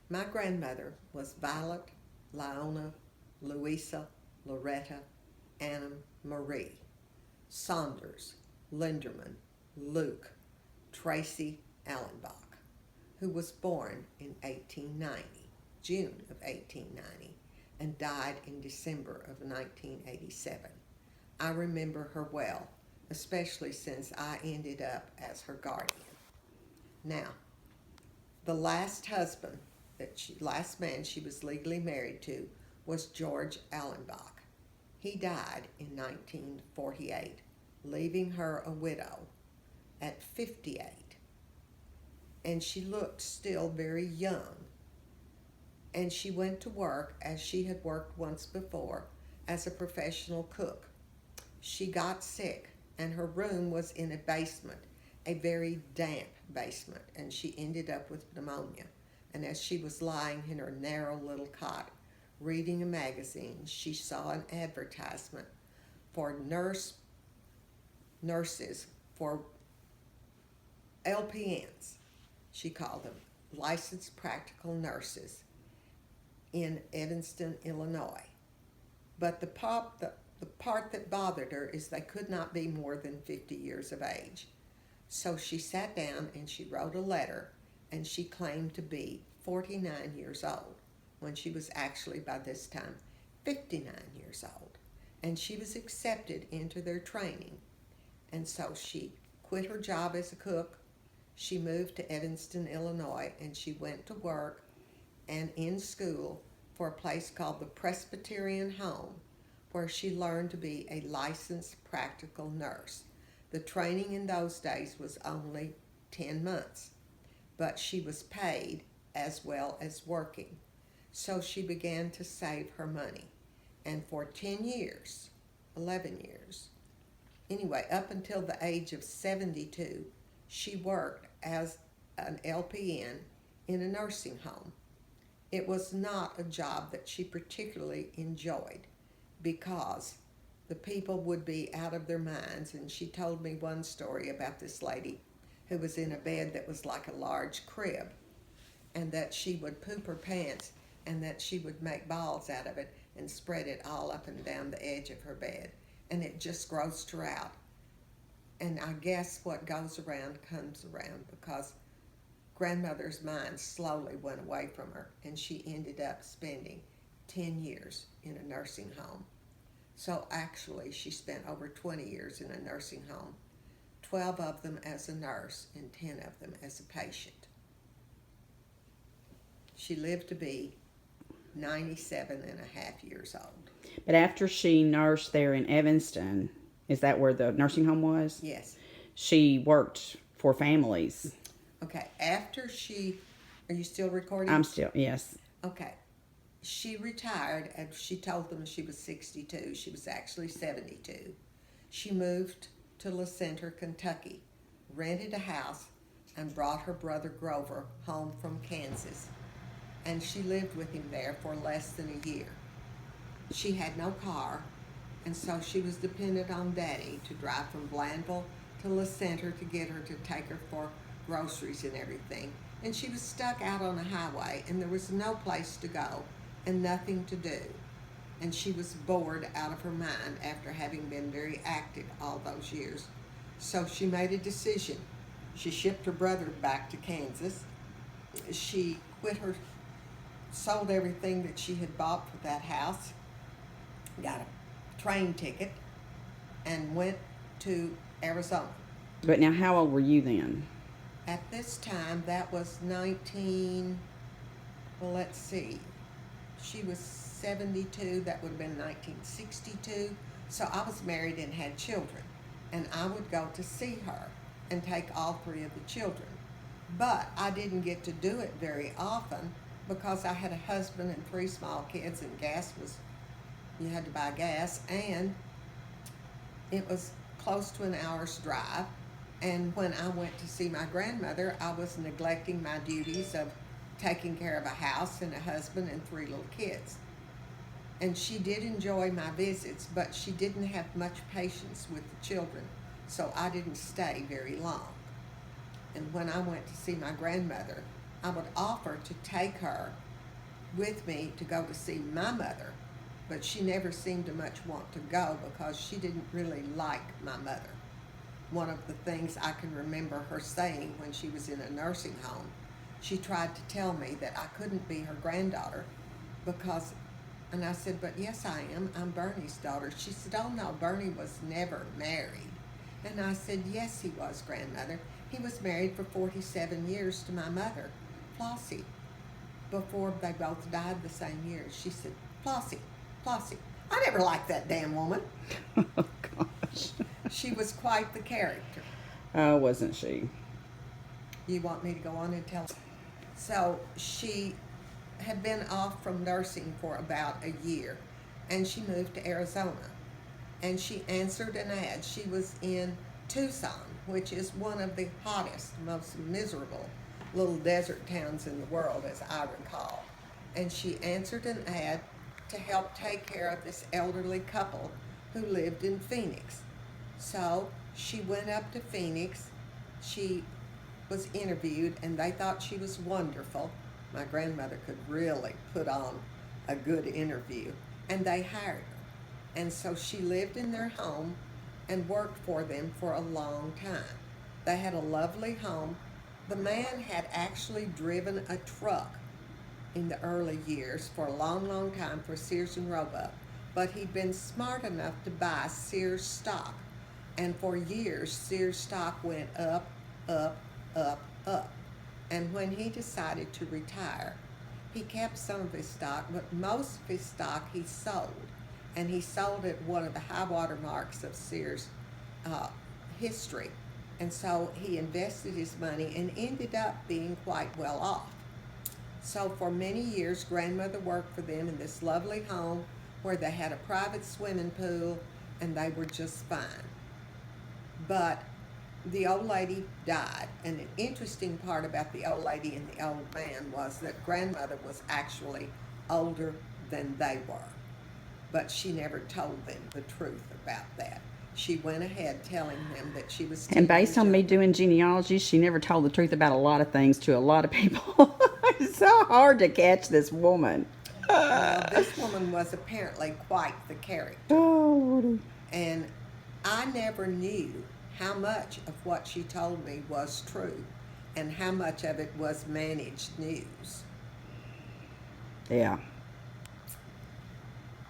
My grandmother was Violet, Liona, Louisa, Loretta, Anna Marie, Saunders, Linderman, Luke, Tracy Allenbach, who was born in 1890, June of 1890, and died in December of 1987. I remember her well, especially since I ended up as her guardian. Now, the last man she was legally married to was George Allenbach. He died in 1948, leaving her a widow at 58. And she looked still very young. And she went to work as she had worked once before as a professional cook. She got sick, and her room was in a basement, a very damp basement, and she ended up with pneumonia. And as she was lying in her narrow little cot reading a magazine, she saw an advertisement for nurses, for LPNs, she called them, licensed practical nurses, in Evanston, Illinois. But the part that bothered her is they could not be more than 50 years of age. So she sat down and she wrote a letter, and she claimed to be 49 years old when she was actually by this time 59 years old. And she was accepted into their training. And so she quit her job as a cook. She moved to Evanston, Illinois, and she went to work and in school for a place called the Presbyterian Home, where she learned to be a licensed practical nurse. The training in those days was only 10 months, but she was paid as well as working. So she began to save her money. And for 10 years, 11 years, anyway, up until the age of 72, she worked as an LPN in a nursing home. It was not a job that she particularly enjoyed because the people would be out of their minds. And she told me one story about this lady who was in a bed that was like a large crib, and that she would poop her pants, and that she would make balls out of it and spread it all up and down the edge of her bed. And it just grossed her out. And I guess what goes around comes around, because grandmother's mind slowly went away from her, and she ended up spending 10 years in a nursing home. So actually, she spent over 20 years in a nursing home, 12 of them as a nurse and 10 of them as a patient. She lived to be 97 and a half years old. But after she nursed there in Evanston, is that where the nursing home was? Yes. She worked for families. Okay, after she, are you still recording? I'm still, yes. Okay. She retired, and she told them she was 62. She was actually 72. She moved to La Center, Kentucky, rented a house, and brought her brother Grover home from Kansas. And she lived with him there for less than a year. She had no car, and so she was dependent on Daddy to drive from Blandville to La Center to get her to take her for groceries and everything. And she was stuck out on a highway, and there was no place to go and nothing to do. And she was bored out of her mind after having been very active all those years. So she made a decision. She shipped her brother back to Kansas. She sold everything that she had bought for that house, got a train ticket, and went to Arizona. But now, how old were you then? At this time, that was let's see, she was 72, that would have been 1962. So I was married and had children, and I would go to see her and take all three of the children. But I didn't get to do it very often because I had a husband and three small kids, and you had to buy gas, and it was close to an hour's drive. And when I went to see my grandmother, I was neglecting my duties of taking care of a house and a husband and three little kids. And she did enjoy my visits, but she didn't have much patience with the children, so I didn't stay very long. And when I went to see my grandmother, I would offer to take her with me to go to see my mother, but she never seemed to much want to go because she didn't really like my mother. One of the things I can remember her saying when she was in a nursing home, she tried to tell me that I couldn't be her granddaughter because, and I said, but yes I am, I'm Bernie's daughter. She said, oh no, Bernie was never married. And I said, yes he was, grandmother. He was married for 47 years to my mother, Flossie, before they both died the same year. She said, Flossie, Flossie. I never liked that damn woman. Oh, gosh. She was quite the character. Oh, wasn't she? You want me to go on and tell? So she had been off from nursing for about a year, and she moved to Arizona. And she answered an ad. She was in Tucson, which is one of the hottest, most miserable little desert towns in the world, as I recall. And she answered an ad to help take care of this elderly couple who lived in Phoenix. So she went up to Phoenix. She was interviewed, and they thought she was wonderful. My grandmother could really put on a good interview, and they hired her. And so she lived in their home and worked for them for a long time. They had a lovely home. The man had actually driven a truck in the early years for a long, long time for Sears and Roebuck, but he'd been smart enough to buy Sears stock. And for years, Sears stock went up, up, up, up. And when he decided to retire, he kept some of his stock, but most of his stock he sold. And he sold at one of the high water marks of Sears history. And so he invested his money and ended up being quite well off. So for many years, grandmother worked for them in this lovely home where they had a private swimming pool and they were just fine. But the old lady died, and an interesting part about the old lady and the old man was that grandmother was actually older than they were, but she never told them the truth about that. She went ahead telling them that she was 10 And based years on me younger. doing genealogy, she never told the truth about a lot of things to a lot of people. It's so hard to catch this woman. Well, this woman was apparently quite the character, Oh, Lordy. and I never knew how much of what she told me was true and how much of it was managed news. Yeah.